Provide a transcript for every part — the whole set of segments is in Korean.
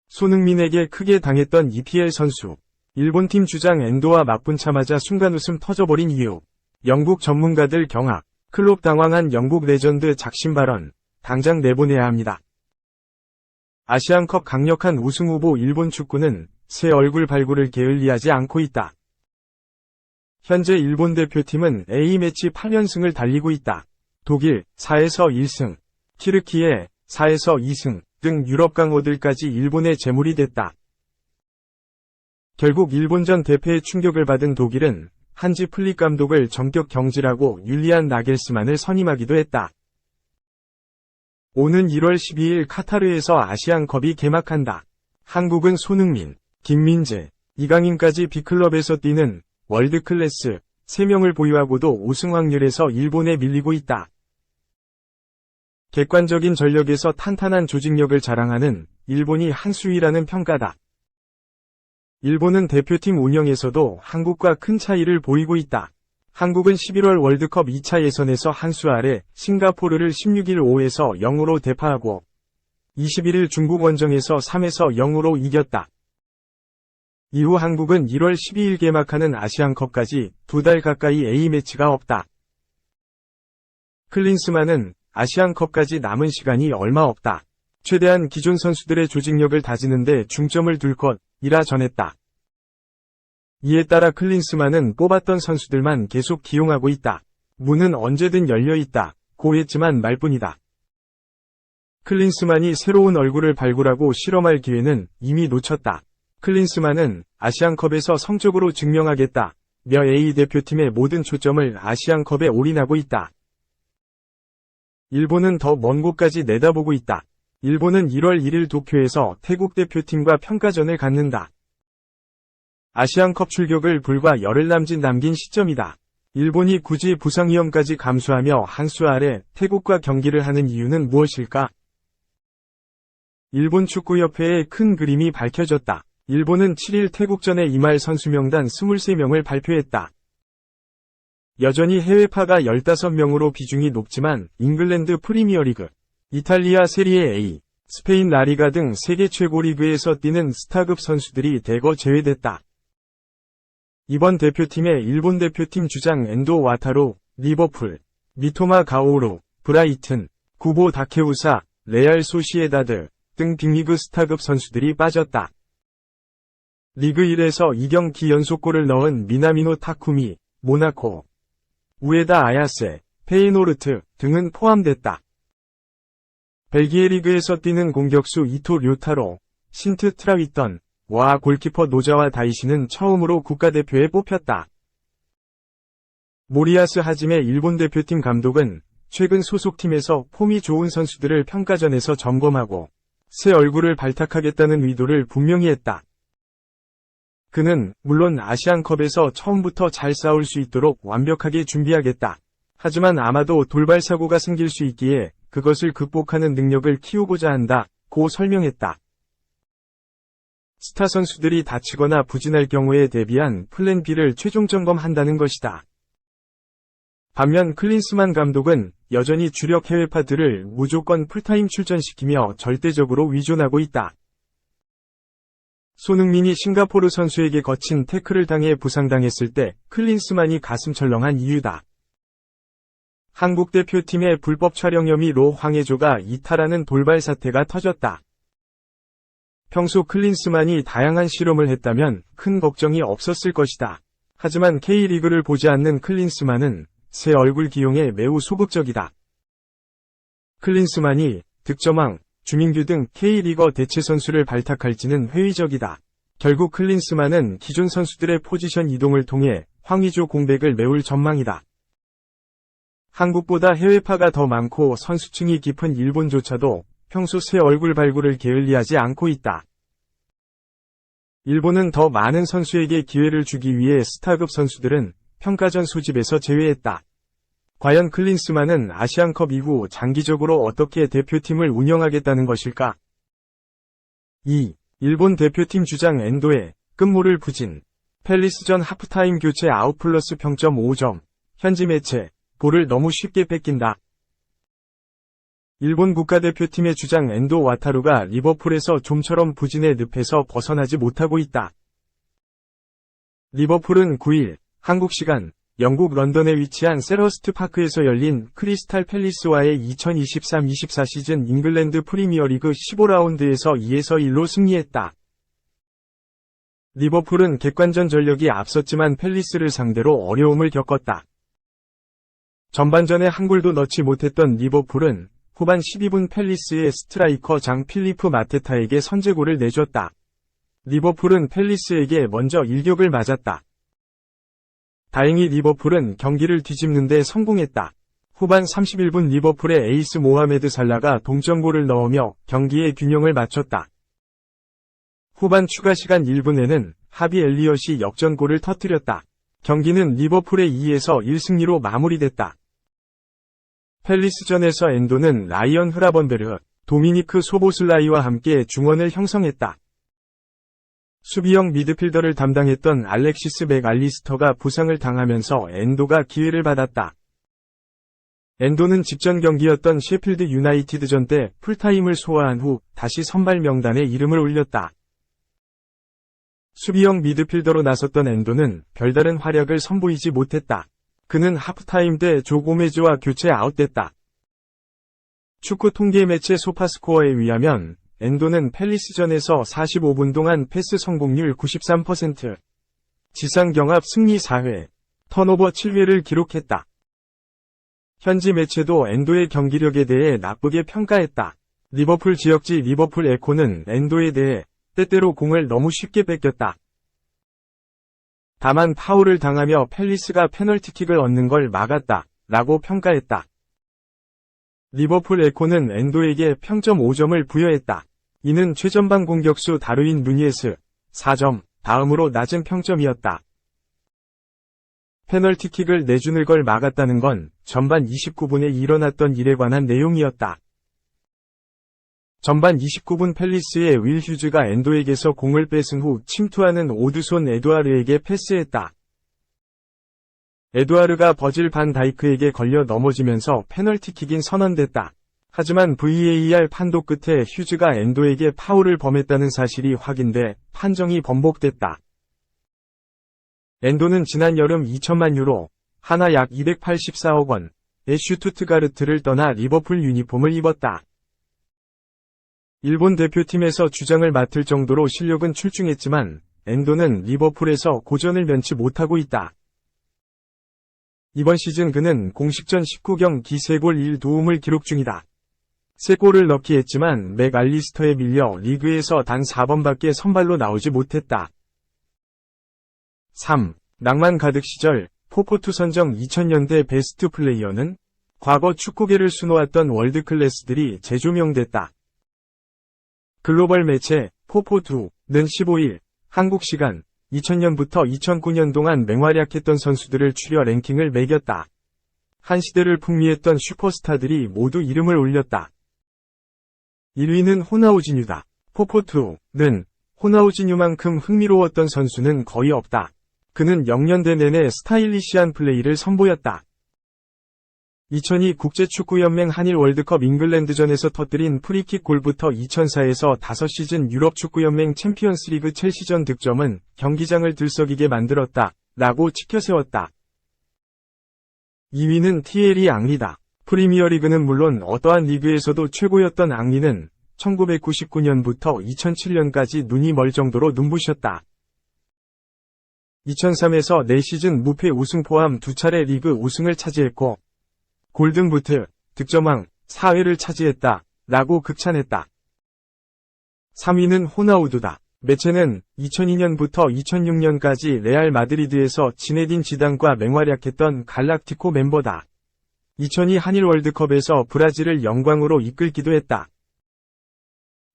손흥민에게 크게 당했던 EPL 선수. 일본팀 주장 엔도와 맞붙자마자 순간 웃음 터져버린 이유. 영국 전문가들 경악. 클롭 당황한 영국 레전드 작심 발언. 당장 내보내야 합니다. 아시안컵 강력한 우승 후보 일본 축구는 새 얼굴 발굴을 게을리하지 않고 있다. 현재 일본 대표팀은 A매치 8연승을 달리고 있다. 독일 4에서 1승, 튀르키예 4에서 2승 등 유럽 강호들까지 일본의 재물이 됐다. 결국 일본전 대패에 충격을 받은 독일은 한지 플릭 감독을 전격 경질하고 율리안 나겔스만을 선임하기도 했다. 오는 1월 12일 카타르에서 아시안컵이 개막한다. 한국은 손흥민, 김민재, 이강인까지 B클럽에서 뛰는 월드클래스 3명을 보유하고도 우승 확률에서 일본에 밀리고 있다. 객관적인 전력에서 탄탄한 조직력을 자랑하는 일본이 한 수위라는 평가다. 일본은 대표팀 운영에서도 한국과 큰 차이를 보이고 있다. 한국은 11월 월드컵 2차 예선에서 한 수 아래 싱가포르를 16일 5에서 0으로 대파하고 21일 중국 원정에서 3에서 0으로 이겼다. 이후 한국은 1월 12일 개막하는 아시안컵까지 2달 가까이 A매치가 없다. 클린스만은 아시안컵까지 남은 시간이 얼마 없다. 최대한 기존 선수들의 조직력을 다지는 데 중점을 둘 것이라 전했다. 이에 따라 클린스만은 뽑았던 선수들만 계속 기용하고 있다. 문은 언제든 열려있다. 고 했지만 말뿐이다. 클린스만이 새로운 얼굴을 발굴하고 실험할 기회는 이미 놓쳤다. 클린스만은 아시안컵에서 성적으로 증명하겠다. 며 A 대표팀의 모든 초점을 아시안컵에 올인하고 있다. 일본은 더 먼 곳까지 내다보고 있다. 일본은 1월 1일 도쿄에서 태국 대표팀과 평가전을 갖는다. 아시안컵 출격을 불과 열흘 남긴 시점이다. 일본이 굳이 부상 위험까지 감수하며 한 수 아래 태국과 경기를 하는 이유는 무엇일까? 일본 축구협회의 큰 그림이 밝혀졌다. 일본은 7일 태국전에 임할 선수 명단 23명을 발표했다. 여전히 해외파가 15명으로 비중이 높지만 잉글랜드 프리미어리그, 이탈리아 세리에 A, 스페인 라리가 등 세계 최고 리그에서 뛰는 스타급 선수들이 대거 제외됐다. 이번 대표팀의 일본 대표팀 주장 엔도 와타루, 리버풀, 미토마 가오루, 브라이튼, 구보 다케우사, 레알 소시에다드 등 빅리그 스타급 선수들이 빠졌다. 리그 1에서 2경기 연속골을 넣은 미나미노 타쿠미, 모나코, 우에다 아야세, 페이노르트 등은 포함됐다. 벨기에 리그에서 뛰는 공격수 이토 료타로, 신트 트라위턴, 와 골키퍼 노자와 다이시는 처음으로 국가대표에 뽑혔다. 모리야스 하지메 일본 대표팀 감독은 최근 소속팀에서 폼이 좋은 선수들을 평가전에서 점검하고 새 얼굴을 발탁하겠다는 의도를 분명히 했다. 그는 물론 아시안컵에서 처음부터 잘 싸울 수 있도록 완벽하게 준비하겠다. 하지만 아마도 돌발 사고가 생길 수 있기에 그것을 극복하는 능력을 키우고자 한다고 설명했다. 스타 선수들이 다치거나 부진할 경우에 대비한 플랜 B를 최종 점검한다는 것이다. 반면 클린스만 감독은 여전히 주력 해외파들을 무조건 풀타임 출전시키며 절대적으로 위존하고 있다. 손흥민이 싱가포르 선수에게 거친 태클을 당해 부상당했을 때 클린스만이 가슴 철렁한 이유다. 한국 대표팀의 불법 촬영 혐의로 황의조가 이탈하는 돌발 사태가 터졌다. 평소 클린스만이 다양한 실험을 했다면 큰 걱정이 없었을 것이다. 하지만 K리그를 보지 않는 클린스만은 새 얼굴 기용에 매우 소극적이다. 클린스만이 득점왕, 주민규 등 K리거 대체 선수를 발탁할지는 회의적이다. 결국 클린스만은 기존 선수들의 포지션 이동을 통해 황의조 공백을 메울 전망이다. 한국보다 해외파가 더 많고 선수층이 깊은 일본조차도 평소 새 얼굴 발굴을 게을리하지 않고 있다. 일본은 더 많은 선수에게 기회를 주기 위해 스타급 선수들은 평가전 소집에서 제외했다. 과연 클린스만은 아시안컵 이후 장기적으로 어떻게 대표팀을 운영하겠다는 것일까? 2. 일본 대표팀 주장 엔도의 끝모를 부진. 팰리스전 하프타임 교체 아웃 플러스 평점 5점. 현지 매체 볼을 너무 쉽게 뺏긴다. 일본 국가대표팀의 주장 엔도 와타루가 리버풀에서 좀처럼 부진의 늪에서 벗어나지 못하고 있다. 리버풀은 9일 한국 시간 영국 런던에 위치한 셀허스트 파크에서 열린 크리스탈 팰리스와의 2023-24 시즌 잉글랜드 프리미어리그 15라운드에서 2-1로 승리했다. 리버풀은 객관전 전력이 앞섰지만 팰리스를 상대로 어려움을 겪었다. 전반전에 한 골도 넣지 못했던 리버풀은 후반 12분 팰리스의 스트라이커 장 필리프 마테타에게 선제골을 내줬다. 리버풀은 팰리스에게 먼저 일격을 맞았다. 다행히 리버풀은 경기를 뒤집는 데 성공했다. 후반 31분 리버풀의 에이스 모하메드 살라가 동점골을 넣으며 경기의 균형을 맞췄다. 후반 추가 시간 1분에는 하비 엘리엇이 역전골을 터뜨렸다. 경기는 리버풀의 2-1 승리로 마무리됐다. 팰리스전에서 엔도는 라이언 흐라번베르, 도미니크 소보슬라이와 함께 중원을 형성했다. 수비형 미드필더를 담당했던 알렉시스 맥알리스터가 부상을 당하면서 엔도가 기회를 받았다. 엔도는 직전 경기였던 셰필드 유나이티드전 때 풀타임을 소화한 후 다시 선발 명단에 이름을 올렸다. 수비형 미드필더로 나섰던 엔도는 별다른 활약을 선보이지 못했다. 그는 하프타임 때 조 고메즈와 교체 아웃됐다. 축구 통계 매체 소파스코어에 의하면 엔도는 팰리스전에서 45분 동안 패스 성공률 93%, 지상 경합 승리 4회, 턴오버 7회를 기록했다. 현지 매체도 엔도의 경기력에 대해 나쁘게 평가했다. 리버풀 지역지 리버풀 에코는 엔도에 대해 때때로 공을 너무 쉽게 뺏겼다. 다만 파울을 당하며 팰리스가 페널티킥을 얻는 걸 막았다. 라고 평가했다. 리버풀 에코는 엔도에게 평점 5점을 부여했다. 이는 최전방 공격수 다르윈 누니에스 4점, 다음으로 낮은 평점이었다. 페널티킥을 내주는 걸 막았다는 건 전반 29분에 일어났던 일에 관한 내용이었다. 전반 29분 팰리스의 윌 휴즈가 엔도에게서 공을 뺏은 후 침투하는 오드손 에두아르에게 패스했다. 에두아르가 버질 반 다이크에게 걸려 넘어지면서 페널티킥인 선언됐다. 하지만 VAR 판독 끝에 휴즈가 엔도에게 파울을 범했다는 사실이 확인돼 판정이 번복됐다. 엔도는 지난 여름 2천만 유로, 하나 약 284억 원의 슈투트가르트를 떠나 리버풀 유니폼을 입었다. 일본 대표팀에서 주장을 맡을 정도로 실력은 출중했지만 엔도는 리버풀에서 고전을 면치 못하고 있다. 이번 시즌 그는 공식전 19경기 3골 1도움을 기록 중이다. 3골을 넣기 했지만 맥알리스터에 밀려 리그에서 단 4번밖에 선발로 나오지 못했다. 3. 낭만 가득 시절 포포투 선정 2000년대 베스트 플레이어는 과거 축구계를 수놓았던 월드클래스들이 재조명됐다. 글로벌 매체 포포투는 15일 한국 시간 2000년부터 2009년 동안 맹활약했던 선수들을 추려 랭킹을 매겼다. 한 시대를 풍미했던 슈퍼스타들이 모두 이름을 올렸다. 1위는 호나우지뉴다. 포포투는 호나우지뉴만큼 흥미로웠던 선수는 거의 없다. 그는 0년대 내내 스타일리시한 플레이를 선보였다. 2002 국제축구연맹 한일 월드컵 잉글랜드전에서 터뜨린 프리킥 골부터 2004에서 5시즌 유럽축구연맹 챔피언스리그 첼시전 득점은 경기장을 들썩이게 만들었다. 라고 치켜세웠다. 2위는 티에리 앙리다. 프리미어리그는 물론 어떠한 리그에서도 최고였던 앙리는 1999년부터 2007년까지 눈이 멀 정도로 눈부셨다. 2003에서 4시즌 무패 우승 포함 2차례 리그 우승을 차지했고 골든부트, 득점왕, 4회를 차지했다. 라고 극찬했다. 3위는 호나우두다. 매체는 2002년부터 2006년까지 레알 마드리드에서 지네딘 지단과 맹활약했던 갈락티코 멤버다. 2002 한일 월드컵에서 브라질을 영광으로 이끌기도 했다.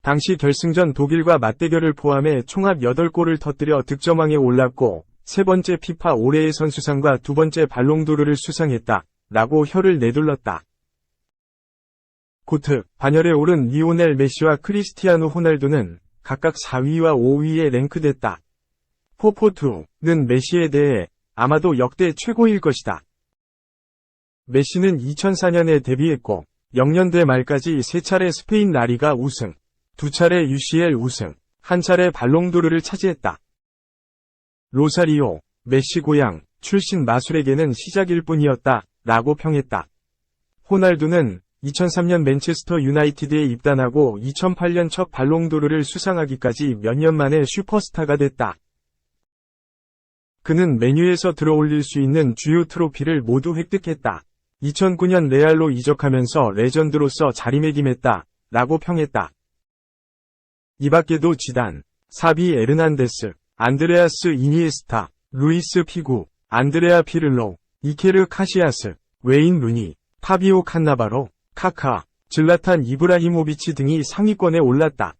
당시 결승전 독일과 맞대결을 포함해 총합 8골을 터뜨려 득점왕에 올랐고 3번째 피파 올해의 선수상과 2번째 발롱도르를 수상했다. 라고 혀를 내둘렀다. 고트, 반열에 오른 리오넬 메시와 크리스티아누 호날두는 각각 4위와 5위에 랭크됐다. 포포투는 메시에 대해 아마도 역대 최고일 것이다. 메시는 2004년에 데뷔했고 0년대 말까지 3차례 스페인 라리가 우승, 2차례 UCL 우승, 1차례 발롱도르를 차지했다. 로사리오, 메시 고향, 출신 마술에게는 시작일 뿐이었다, 라고 평했다. 호날두는 2003년 맨체스터 유나이티드에 입단하고 2008년 첫 발롱도르를 수상하기까지 몇 년 만에 슈퍼스타가 됐다. 그는 메뉴에서 들어올릴 수 있는 주요 트로피를 모두 획득했다. 2009년 레알로 이적하면서 레전드로서 자리매김했다, 라고 평했다. 이 밖에도 지단, 사비 에르난데스, 안드레아스 이니에스타, 루이스 피구, 안드레아 피를로, 이케르 카시아스, 웨인 루니, 파비오 칸나바로, 카카, 질라탄 이브라히모비치 등이 상위권에 올랐다.